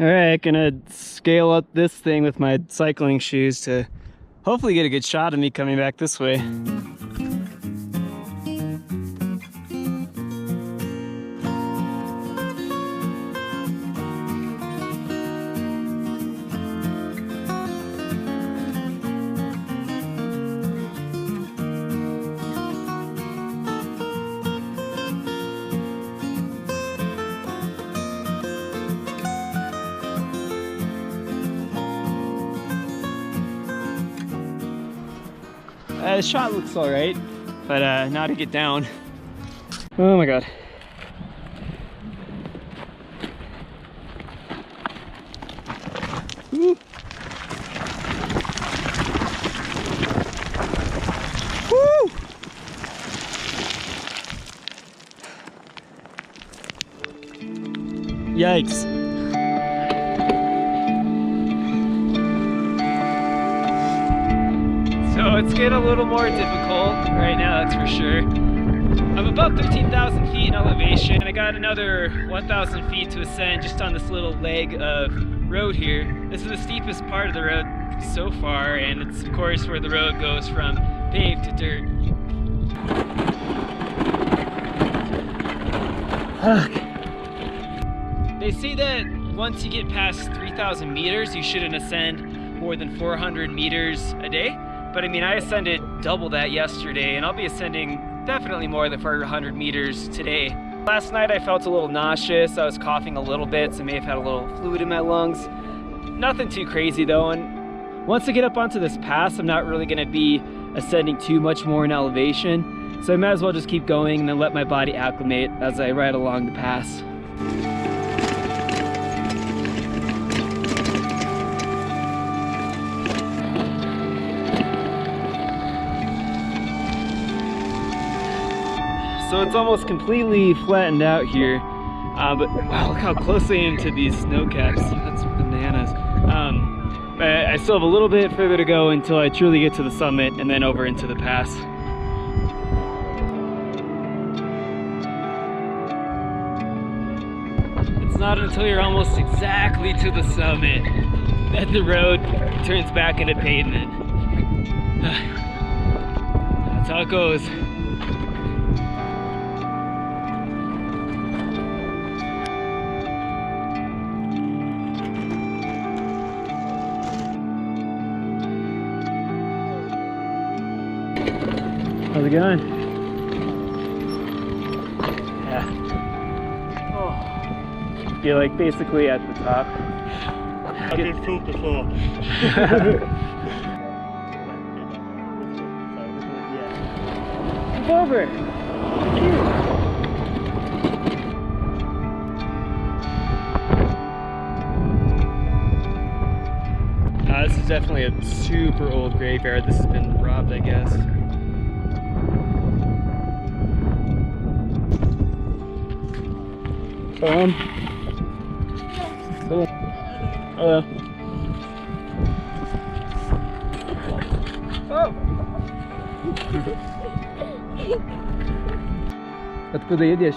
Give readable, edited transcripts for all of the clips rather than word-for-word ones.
Alright, gonna scale up this thing with my cycling shoes to hopefully get a good shot of me coming back this way. The shot looks alright, but now to get down. Oh my god. Woo. Woo. Yikes. So it's getting a little more difficult right now, that's for sure. I'm above 15,000 feet in elevation, and I got another 1,000 feet to ascend just on this little leg of road here. This is the steepest part of the road so far, and it's of course where the road goes from paved to dirt. They say that once you get past 3,000 meters, you shouldn't ascend more than 400 meters a day. But I mean, I ascended double that yesterday, and I'll be ascending definitely more than 400 meters today. Last night I felt a little nauseous. I was coughing a little bit, so I may have had a little fluid in my lungs. Nothing too crazy though, and once I get up onto this pass, I'm not really gonna be ascending too much more in elevation. So I might as well just keep going and then let my body acclimate as I ride along the pass. So it's almost completely flattened out here, but wow, look how close I am to these snow caps. That's bananas. But I still have a little bit further to go until I truly get to the summit and then over into the pass. It's not until you're almost exactly to the summit that the road turns back into pavement. That's how it goes. How's it going? Yeah. Oh. You're like basically at the top. I did poop before. Move over. This is definitely a super old graveyard. This has been robbed, I guess. Hello. Hello. Oh. Откуда едешь?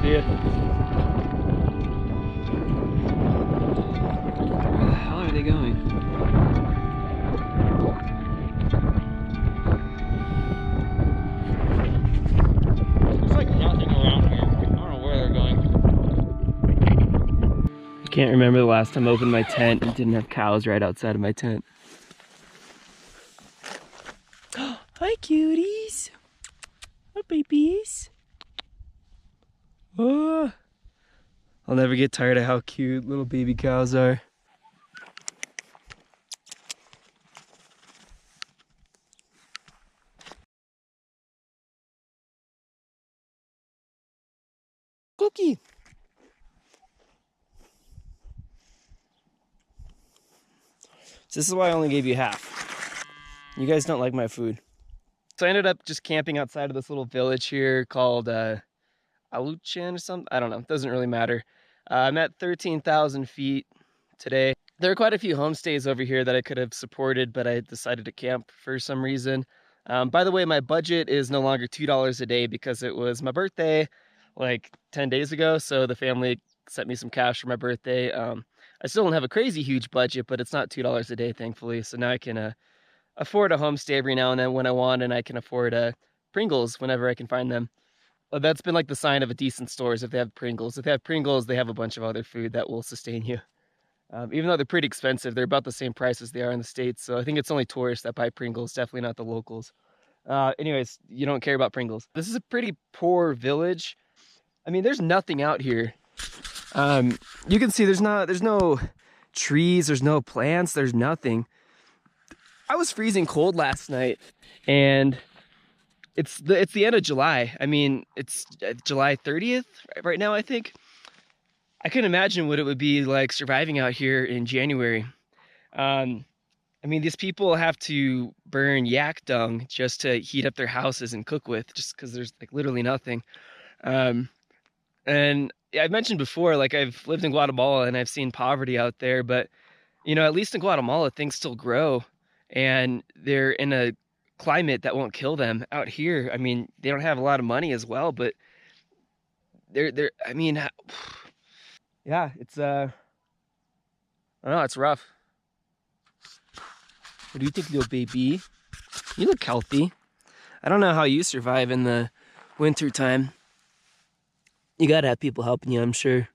See ya. Where the hell are they going? I can't remember the last time I opened my tent and didn't have cows right outside of my tent. Hi cuties! Hi babies! Oh, I'll never get tired of how cute little baby cows are. Cookie! So this is why I only gave you half. You guys don't like my food. So I ended up just camping outside of this little village here called Aluchan or something. I don't know, it doesn't really matter. I'm at 13,000 feet today. There are quite a few homestays over here that I could have supported, but I decided to camp for some reason. By the way, my budget is no longer $2 a day because it was my birthday like 10 days ago. So the family sent me some cash for my birthday. I still don't have a crazy huge budget, but it's not $2 a day, thankfully. So now I can afford a homestay every now and then when I want, and I can afford Pringles whenever I can find them. That's been like the sign of a decent store is if they have Pringles. If they have Pringles, they have a bunch of other food that will sustain you. Even though they're pretty expensive, they're about the same price as they are in the States. So I think it's only tourists that buy Pringles, definitely not the locals. Anyways, you don't care about Pringles. This is a pretty poor village. I mean, there's nothing out here. You can see there's no trees, there's no plants, there's nothing. I was freezing cold last night, and it's the end of July. I mean, it's July 30th right now, I think. I couldn't imagine what it would be like surviving out here in January. I mean, these people have to burn yak dung just to heat up their houses and cook with, just because there's like literally nothing. And I've mentioned before, like I've lived in Guatemala and I've seen poverty out there, but you know, at least in Guatemala, things still grow and they're in a climate that won't kill them. Out here, I mean, they don't have a lot of money as well, but I mean, yeah, it's I don't know, it's rough. What do you think, little baby? You look healthy. I don't know how you survive in the winter time. You gotta have people helping you, I'm sure.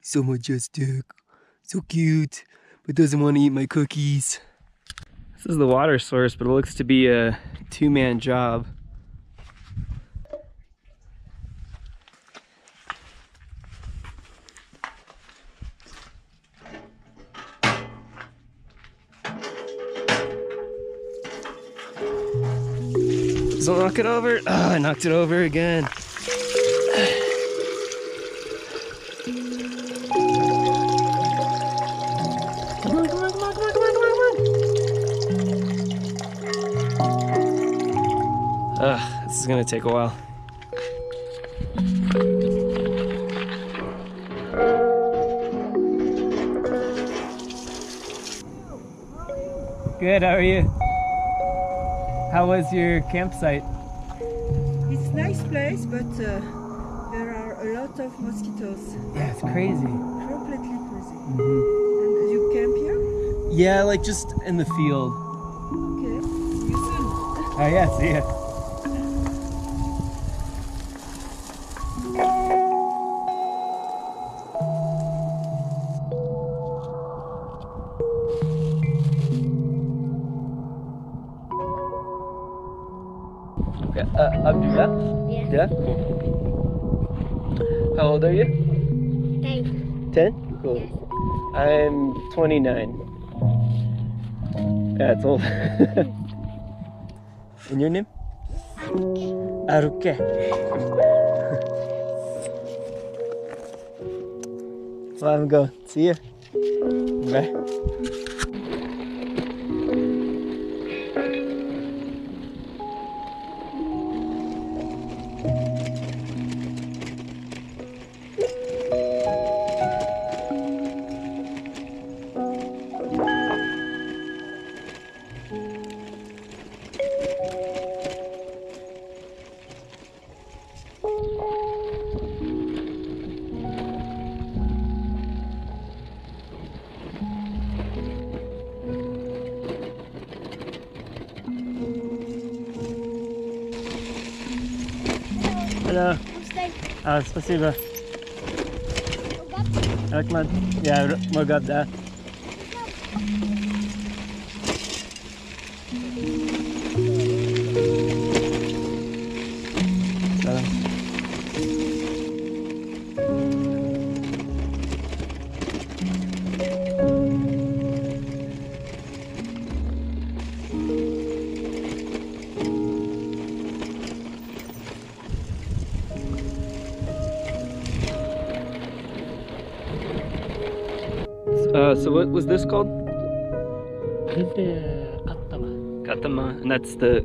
So majestic, so cute, but doesn't want to eat my cookies. This is the water source, but it looks to be a two-man job. Don't knock it over. Oh, I knocked it over again. Come on, come on, come on, come on, come on, come on. Ugh, this is gonna take a while. Good, how are you? How was your campsite? It's a nice place, but there are a lot of mosquitoes. Yeah, it's crazy. Completely crazy. And you camp here? Yeah, like just in the field. Okay. See you soon. Oh yeah, see ya. Abdullah? Yeah. Yeah? How old are you? 10. 10? Cool. Yes. I'm 29. Yeah, it's old. And your name? Aruke. Well, I'm going. See ya. Bye. Hello. Спасибо. Ahmad. Yeah, Mogab da. So what was this called? This is Katama. Katama, and that's the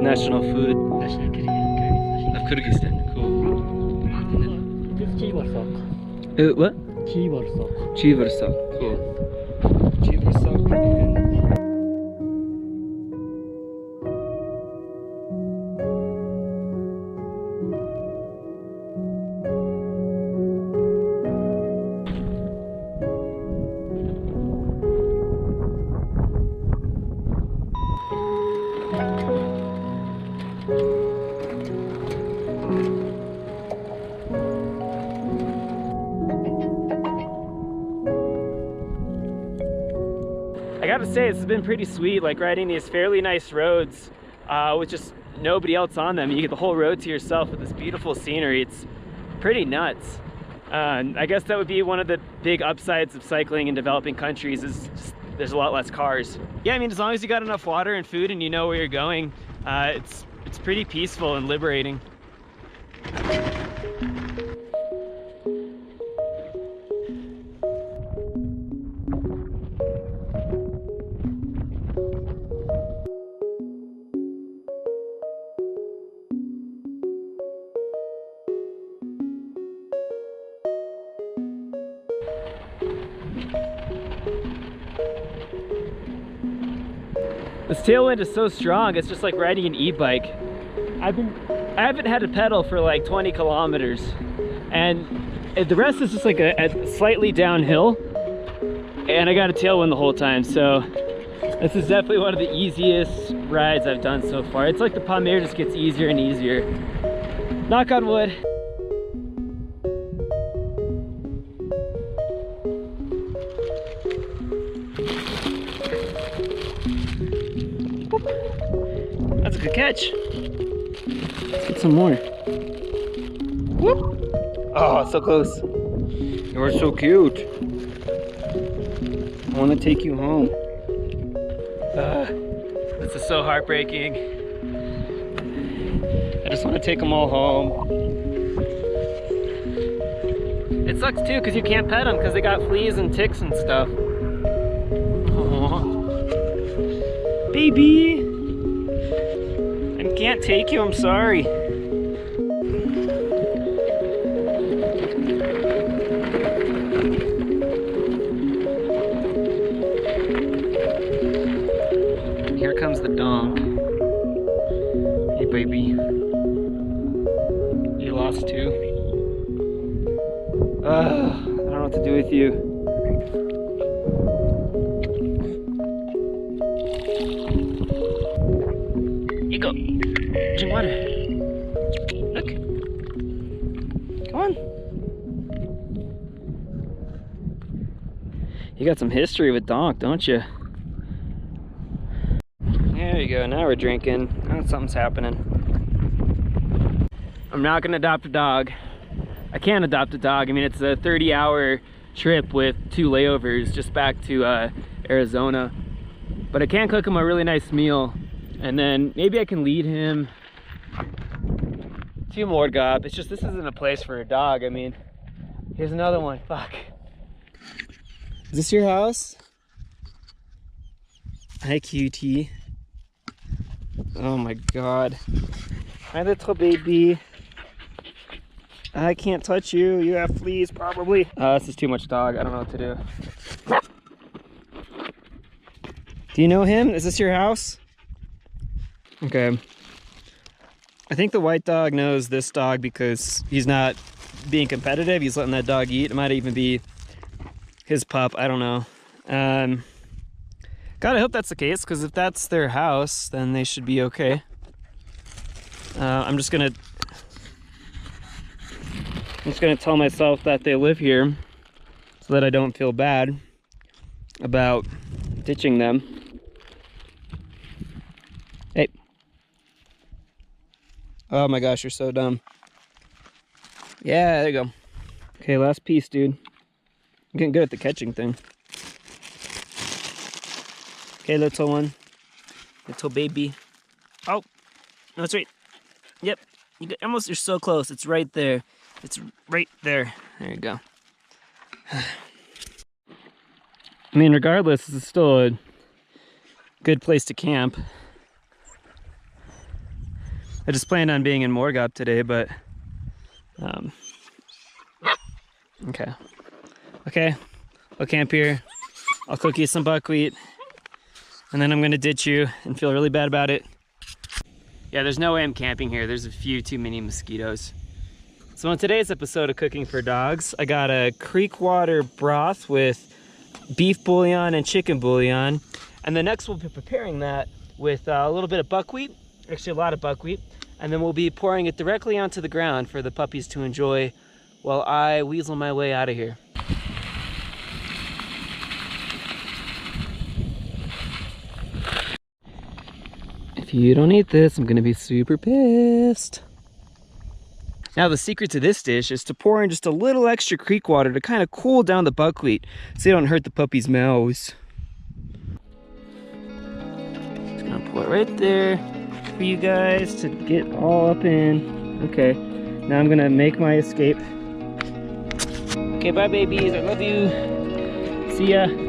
national food National of Kyrgyzstan. Cool. This is Chivarsak. What? Chivarsak. Chivarsak. Cool. Chivarsak. gotta say, this has been pretty sweet, like riding these fairly nice roads with just nobody else on them. You get the whole road to yourself with this beautiful scenery. It's pretty nuts. I guess that would be one of the big upsides of cycling in developing countries, is just, there's a lot less cars. Yeah, I mean, as long as you got enough water and food and you know where you're going, it's pretty peaceful and liberating. This tailwind is so strong, it's just like riding an e-bike. I haven't had to pedal for like 20 kilometers, and the rest is just like a slightly downhill, and I got a tailwind the whole time, so this is definitely one of the easiest rides I've done so far. It's like the Palmair just gets easier and easier. Knock on wood. That's a good catch. Let's get some more. Whoop! Oh, so close. You're so cute. I want to take you home. This is so heartbreaking. I just want to take them all home. It sucks too because you can't pet them because they got fleas and ticks and stuff. Aww. Baby! I can't take you, I'm sorry. Here comes the donk. Hey baby. You lost too? I don't know what to do with you. You go. Drink water. Look. Come on. You got some history with donk, don't you? There you go. Now we're drinking. Now something's happening. I'm not gonna adopt a dog. I can't adopt a dog. I mean, it's a 30-hour trip with 2 layovers just back to Arizona. But I can cook him a really nice meal, and then maybe I can lead him to Morgop. It's just this isn't a place for a dog. I mean, here's another one. Fuck. Is this your house? Hi, cutie. Oh my god. Hi, little baby. I can't touch you. You have fleas, probably. This is too much dog. I don't know what to do. Do you know him? Is this your house? Okay. I think the white dog knows this dog because he's not being competitive. He's letting that dog eat. It might even be his pup. I don't know. God, I hope that's the case, because if that's their house, then they should be okay. I'm just gonna tell myself that they live here so that I don't feel bad about ditching them. Hey. Oh my gosh, you're so dumb. Yeah, there you go. Okay, last piece, dude. I'm getting good at the catching thing. Okay, little one. Little baby. Oh, no, it's right. Yep. You're so close. It's right there. It's right there. There you go. I mean, regardless, this is still a good place to camp. I just planned on being in Morgop today, but okay. I'll camp here. I'll cook you some buckwheat, and then I'm gonna ditch you and feel really bad about it. Yeah, there's no way I'm camping here. There's a few too many mosquitoes. So in today's episode of Cooking for Dogs, I got a creek water broth with beef bouillon and chicken bouillon. And then next we'll be preparing that with a little bit of buckwheat, actually a lot of buckwheat. And then we'll be pouring it directly onto the ground for the puppies to enjoy while I weasel my way out of here. you don't eat this, I'm gonna be super pissed. Now the secret to this dish is to pour in just a little extra creek water to kind of cool down the buckwheat so they don't hurt the puppy's mouths. Just gonna pour it right there for you guys to get all up in. Okay, now I'm gonna make my escape. Okay, bye babies, I love you. See ya.